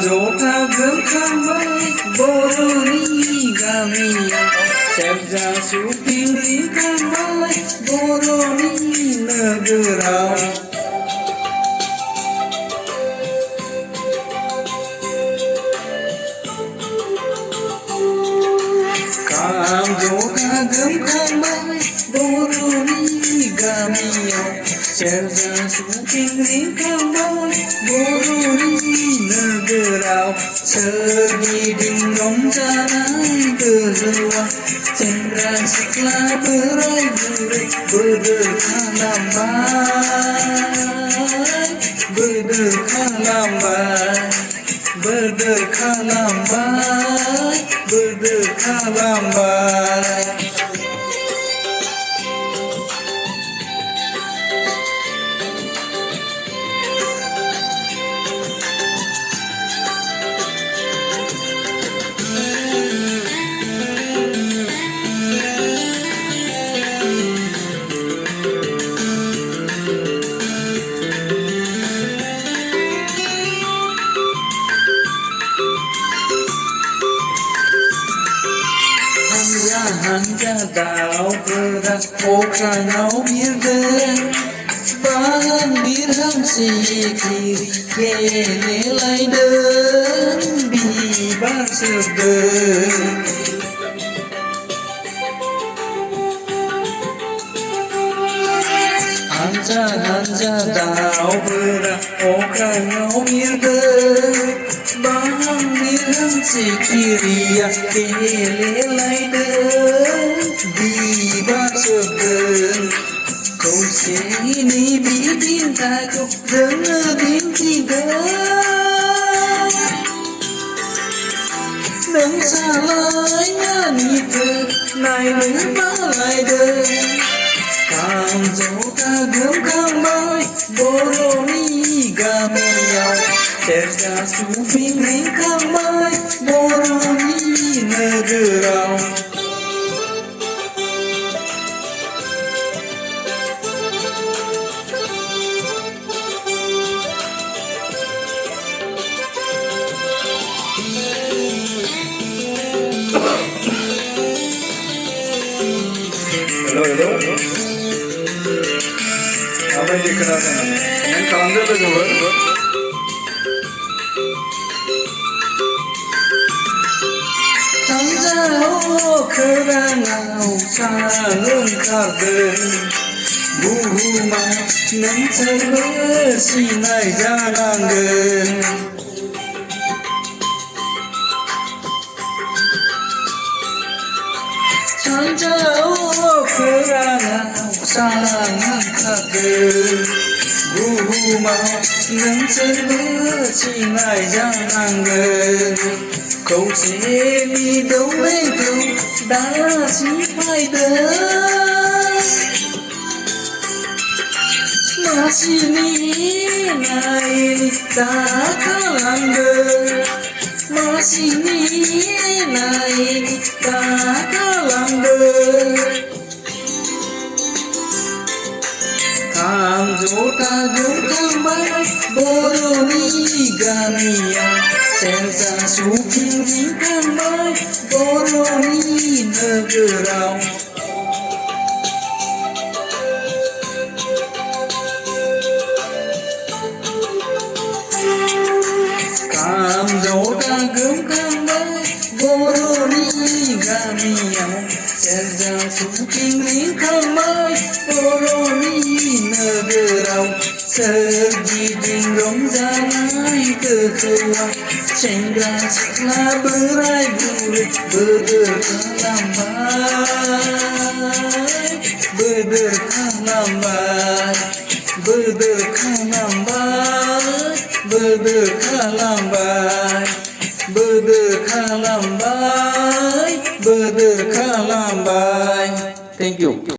jota gemkamai boroni gamia serja suping ringkamai boroni negerau kam jota gemkamai boroni gamia serja suping ringkamai boroni negerau Segiding rongjalan berjuang Cendera sikla berai burai Berderkalambai Hanja dao berat Okrangau birden Bahan birham si kiri Kene laiden Bibar seden Hanja dao berat Okrangau birden Bahan birham si kiri Kene laiden Bibar seden Câu sini bikin takut dengan bintiga Nâng salahnya nita Nai lupa laiden Kam jota gemkamai boroni gamiyau Serja suping ringkamai boroni negerau Halo. Apa yang dikenalkan? Yang kalender itu coba. Tanjau kerangau salun karden, buhuma mencerbe sinai jananggen. Tanjau kerangau salun karden, buhuma mencerbe sinai jananggen. Câu sẽ đi đâu lấy đâu đã chỉ phải đời mà chỉ nghĩ này đã khá làm đời mà chỉ nghĩ này đã khá làm đời Kam jota gemkamai boroni gamia Serja suping ringkamai boroni negerau Kam jota gemkamai boroni gamia Serja suping ringkamai boroni negerau Segiding rongjalan berjuang Cendera sikla berai burai Berderkalambai Thank you.